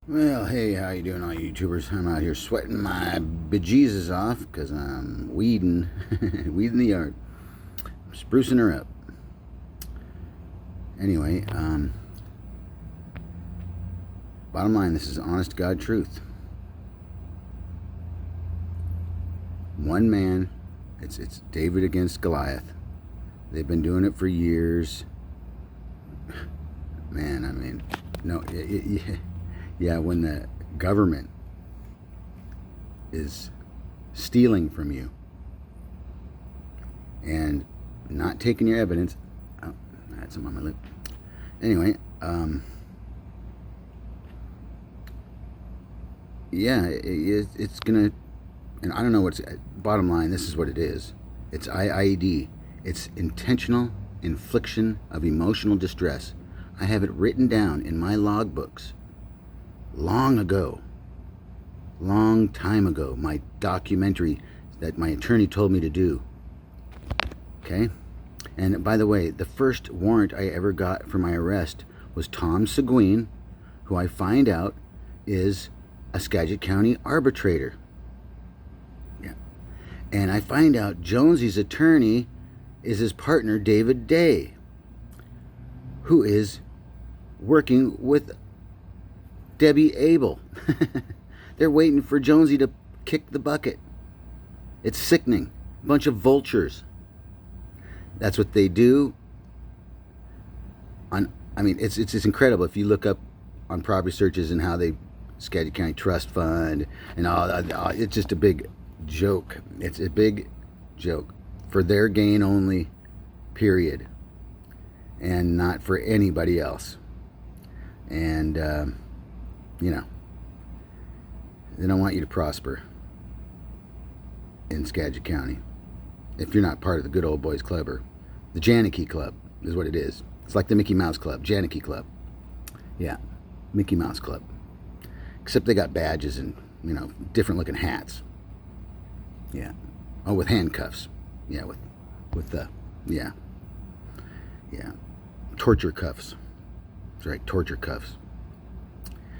Well, hey, how you doing, all YouTubers? I'm out here sweating my bejesus off because I'm weeding, weeding the yard, sprucing her up. Anyway, bottom line, this is honest to God truth. One man, it's David against Goliath. They've been doing it for years. Man, I mean, no, yeah, when the government is stealing from you and not taking your evidence. Oh, I had some on my lip. Anyway, yeah, it's gonna, and I don't know what's, bottom line, this is what it is. It's IIED. It's intentional infliction of emotional distress. I have it written down in my logbooks long ago, long time ago, my documentary that my attorney told me to do. Okay? And by the way, the first warrant I ever got for my arrest was Tom Seguin, who I find out is a Skagit County arbitrator. Yeah. And I find out Jonesy's attorney is his partner, David Day, who is working with Debbie Abel. They're waiting for Jonesy to kick the bucket. It's sickening. A bunch of vultures. That's what they do. I mean, it's incredible. If you look up on property searches and how they Skagit County Trust Fund and all, it's just a big joke. It's a big joke for their gain only, period, and not for anybody else. And you know, they don't want you to prosper in Skagit County if you're not part of the Good Old Boys Club, or the Janicky Club is what it is. It's like the Mickey Mouse Club, Janicky Club. Yeah, Mickey Mouse Club. Except they got badges and, different looking hats. Yeah. Oh, with handcuffs. Yeah, with the, yeah. Yeah. Torture cuffs. That's right, torture cuffs.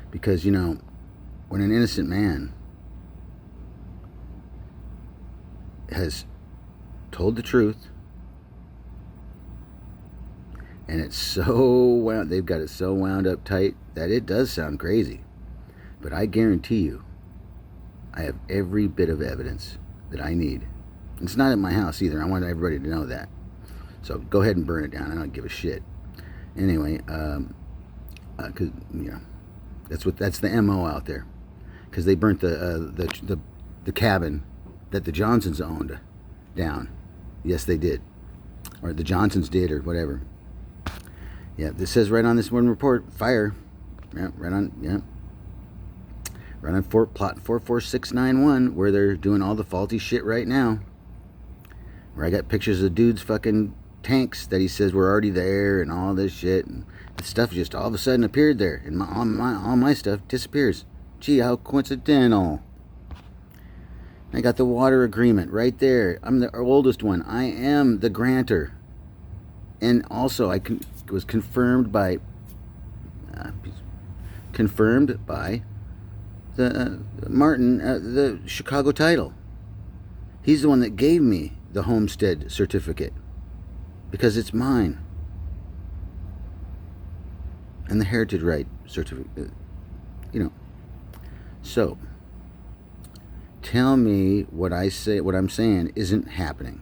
Because, when an innocent man has told the truth, and it's so wound, they've got it so wound up tight that it does sound crazy. But I guarantee you, I have every bit of evidence that I need. And it's not at my house either. I want everybody to know that. So go ahead and burn it down. I don't give a shit. Anyway, cause that's the MO out there. Because they burnt the cabin that the Johnsons owned down. Yes, they did, or the Johnsons did, or whatever. Yeah, this says right on this one report, fire. Yeah, right on. Yeah. Right on plot 44691, where they're doing all the faulty shit right now. Where I got pictures of dudes fucking tanks that he says were already there and all this shit, and the stuff just all of a sudden appeared there, and all my stuff disappears. Gee, how coincidental. I got the water agreement right there. I'm the oldest one. I am the grantor, and also I was confirmed by the Martin, the Chicago title. He's the one that gave me the homestead certificate because it's mine, and the heritage right certificate. So tell me what I'm saying isn't happening.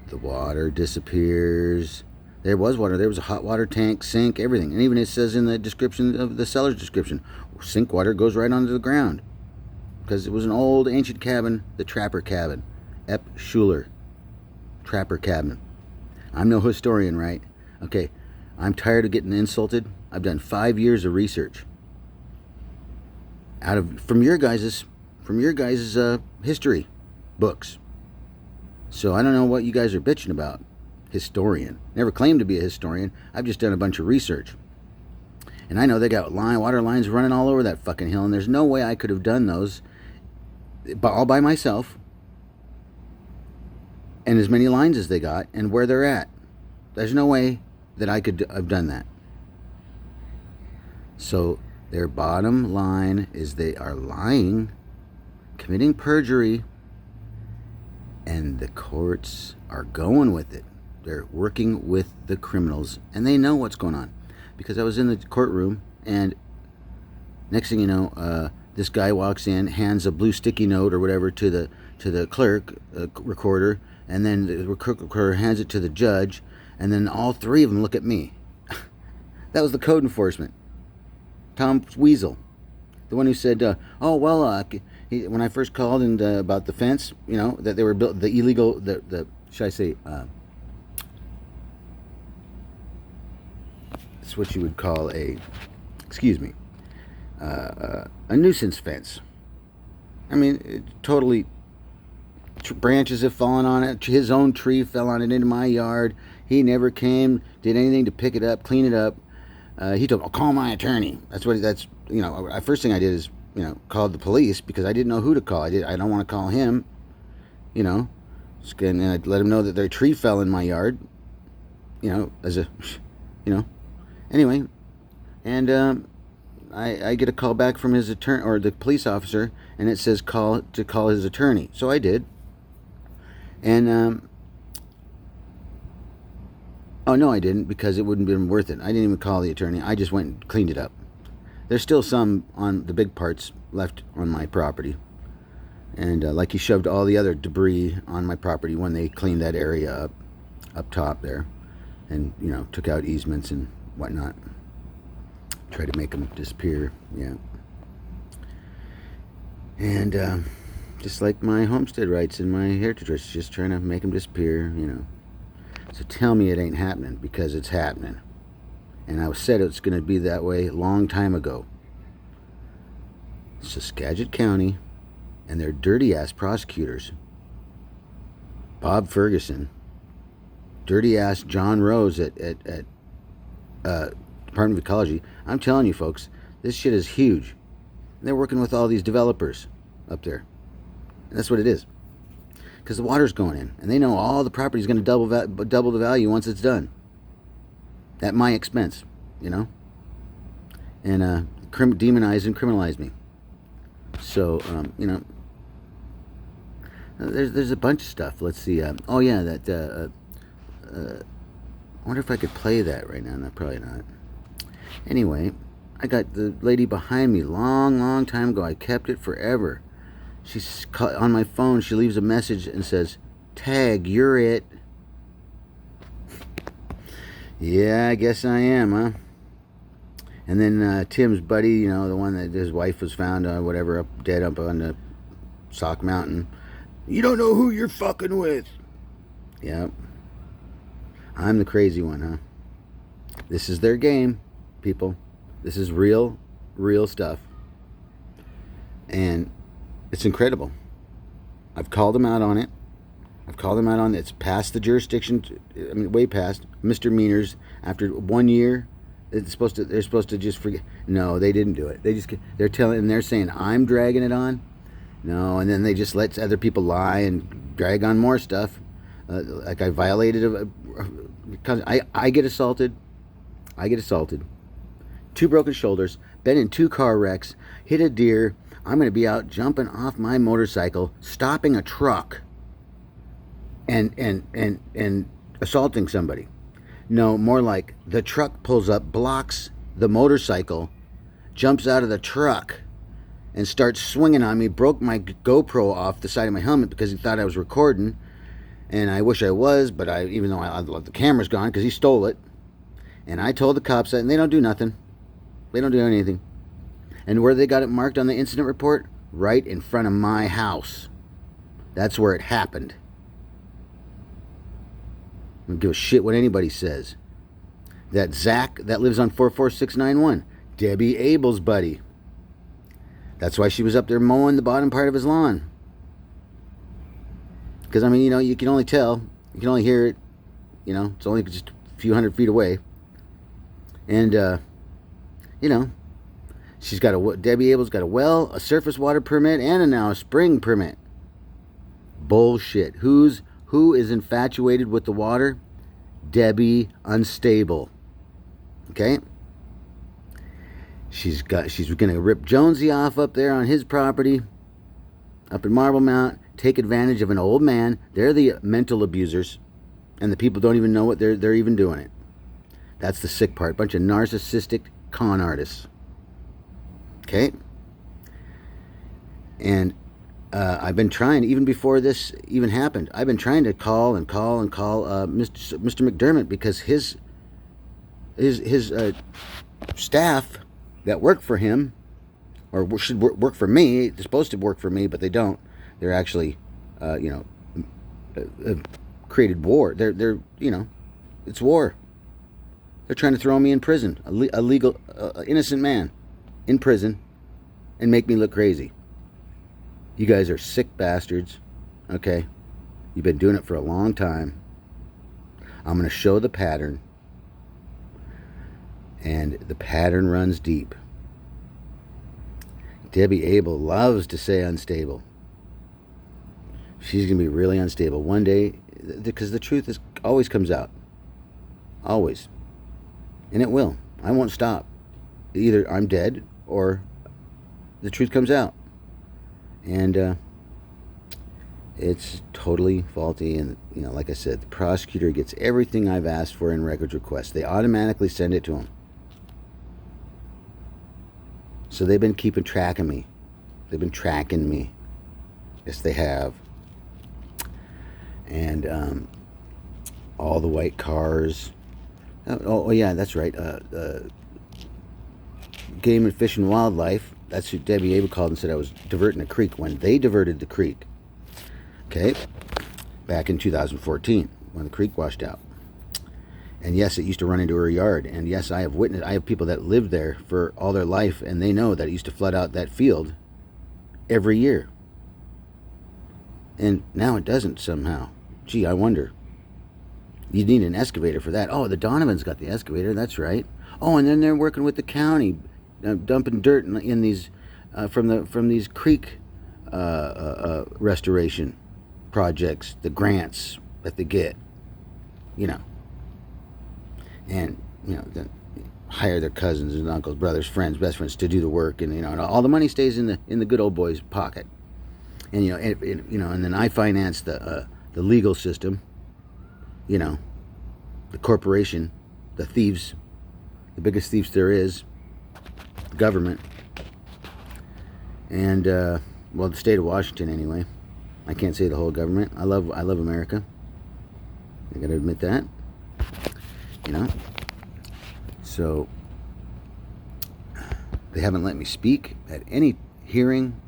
The water disappears. There was water. There was a hot water tank, sink, everything. And even it says in the description of the seller's description, sink water goes right onto the ground. Because it was an old ancient cabin, the Trapper Cabin. Ep Schuler. Trapper Cabin. I'm no historian, right? Okay, I'm tired of getting insulted. I've done 5 years of research. From your guys' history books. So I don't know what you guys are bitching about. Historian. Never claimed to be a historian. I've just done a bunch of research. And I know they got water lines running all over that fucking hill, and there's no way I could have done those all by myself, and as many lines as they got, and where they're at. There's no way that I could have done that. So Their bottom line is they are lying, committing perjury, and the courts are going with it. They're working with the criminals, and they know what's going on. Because I was in the courtroom, and next thing you know, this guy walks in, hands a blue sticky note or whatever to the clerk, recorder, and then the recorder hands it to the judge, and then all three of them look at me. That was the code enforcement. Tom Weasel, the one who said, when I first called and about the fence, that they were built, the illegal, should I say, it's what you would call a nuisance fence. I mean, totally, branches have fallen on it. His own tree fell on it into my yard. He never came, did anything to pick it up, clean it up. He told me, call my attorney. First thing I did is, called the police because I didn't know who to call. I don't want to call him, and I let him know that their tree fell in my yard, anyway. And I get a call back from his attorney or the police officer, and it says call his attorney. So I did. And oh, no, I didn't, because it wouldn't have been worth it. I didn't even call the attorney. I just went and cleaned it up. There's still some on the big parts left on my property. And like he shoved all the other debris on my property when they cleaned that area up top there. And, took out easements and whatnot. Tried to make them disappear, yeah. And just like my homestead rights and my heritage rights, just trying to make them disappear, So tell me it ain't happening, because it's happening. And I said it's going to be that way a long time ago. It's Skagit County and their dirty-ass prosecutors. Bob Ferguson, dirty-ass John Rose at Department of Ecology. I'm telling you, folks, this shit is huge. And they're working with all these developers up there. And that's what it is. Because the water's going in, and they know all the property is going to double the value once it's done. At my expense, and demonize and criminalize me. So, there's a bunch of stuff. Let's see. I wonder if I could play that right now. No, probably not. Anyway, I got the lady behind me long time ago. I kept it forever. She's on my phone. She leaves a message and says, "Tag, you're it." Yeah, I guess I am, huh? And then Tim's buddy, the one that his wife was found, dead up on the Sauk Mountain. You don't know who you're fucking with. Yep. I'm the crazy one, huh? This is their game, people. This is real stuff. And it's incredible. I've called them out on it. It's past the jurisdiction. Way past misdemeanors. After 1 year, they're supposed to just forget. No, they didn't do it. They're saying I'm dragging it on. No, and then they just let other people lie and drag on more stuff. Like I violated I get assaulted. 2 broken shoulders. Been in 2 car wrecks. Hit a deer. I'm going to be out jumping off my motorcycle, stopping a truck, and assaulting somebody. No, more like the truck pulls up, blocks the motorcycle, jumps out of the truck, and starts swinging on me. Broke my GoPro off the side of my helmet because he thought I was recording, and I wish I was, but even though the camera's gone because he stole it. And I told the cops that, and they don't do nothing. They don't do anything. And where they got it marked on the incident report? Right in front of my house. That's where it happened. I don't give a shit what anybody says. That Zach that lives on 44691, Debbie Abel's buddy. That's why she was up there mowing the bottom part of his lawn. Because, you can only tell. You can only hear it. It's only just a few hundred feet away. And, Debbie Abel's got a well, a surface water permit, and now a spring permit. Bullshit. Who is infatuated with the water? Debbie Unstable. Okay? She's going to rip Jonesy off up there on his property, up in Marble Mount, take advantage of an old man. They're the mental abusers, and the people don't even know what they're even doing it. That's the sick part. Bunch of narcissistic con artists. Okay? And I've been trying, even before this even happened, I've been trying to call Mr. McDermott, because his staff that work for him, or should work for me, they're supposed to work for me, but they don't. They're actually, created war. They're it's war. They're trying to throw me in prison, a legal, innocent man in prison, and make me look crazy. You guys are sick bastards, okay? You've been doing it for a long time. I'm going to show the pattern, and the pattern runs deep. Debbie Abel loves to say unstable. She's going to be really unstable one day, because the truth always comes out. Always. And it will. I won't stop. Either I'm dead or the truth comes out. And it's totally faulty. And, like I said, the prosecutor gets everything I've asked for in records requests. They automatically send it to him. So they've been keeping track of me. They've been tracking me. Yes, they have. And all the white cars. Oh yeah, that's right. Game and Fish and Wildlife. That's who Debbie Abel called and said I was diverting a creek, when they diverted the creek. Okay? Back in 2014, when the creek washed out. And yes, it used to run into her yard. And yes, I have people that lived there for all their life, and they know that it used to flood out that field every year. And now it doesn't somehow. Gee, I wonder. You need an excavator for that. Oh, the Donovans got the excavator. That's right. Oh, and then they're working with the county, dumping dirt in these from these creek restoration projects, the grants that they get. And then hire their cousins and uncles, brothers, friends, best friends to do the work, and and all the money stays in the good old boy's pocket. And and then I finance the legal system. The corporation, the thieves, the biggest thieves there is, the government, and the state of Washington anyway. I can't say the whole government. I love America. I gotta admit that. So they haven't let me speak at any hearing.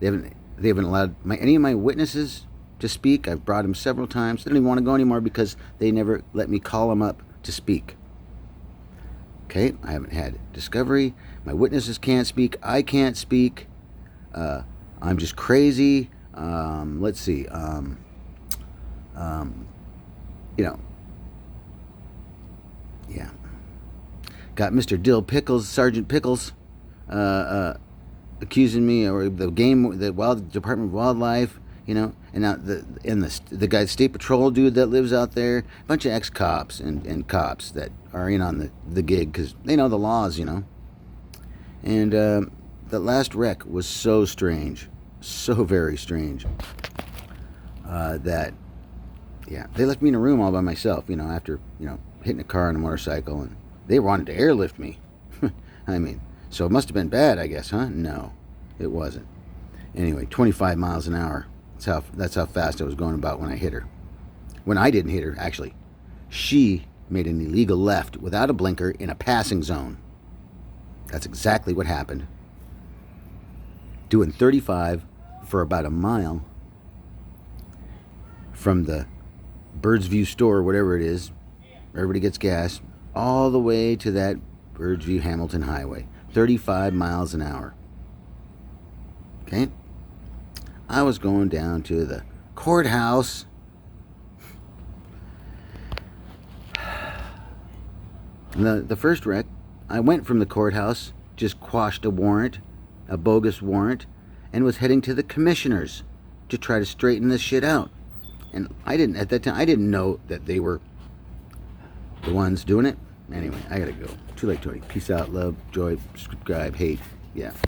They haven't allowed any of my witnesses to speak. I've brought them several times. They don't even want to go anymore because they never let me call them up to speak. Okay, I haven't had discovery. My witnesses can't speak. I can't speak. I'm just crazy. Let's see. Yeah. Got Mr. Dill Pickles, Sergeant Pickles, accusing me, or the Department of Wildlife. And now the guy, State Patrol dude that lives out there, a bunch of ex-cops and cops that are in on the gig because they know the laws, And the last wreck was so strange, so very strange, that, they left me in a room all by myself, after, hitting a car and a motorcycle, and they wanted to airlift me. I mean, so it must have been bad, I guess, huh? No, it wasn't. Anyway, 25 miles an hour. That's how fast I was going about when I hit her. When I didn't hit her, actually. She made an illegal left without a blinker in a passing zone. That's exactly what happened. Doing 35 for about a mile from the Birds View store, whatever it is, where everybody gets gas, all the way to that Birds View Hamilton Highway. 35 miles an hour. Okay? I was going down to the courthouse. The first wreck, I went from the courthouse, just quashed a warrant, a bogus warrant, and was heading to the commissioners to try to straighten this shit out. And at that time, I didn't know that they were the ones doing it. Anyway, I gotta go. Too late, Tony. Peace out, love, joy, subscribe, hate. Yeah.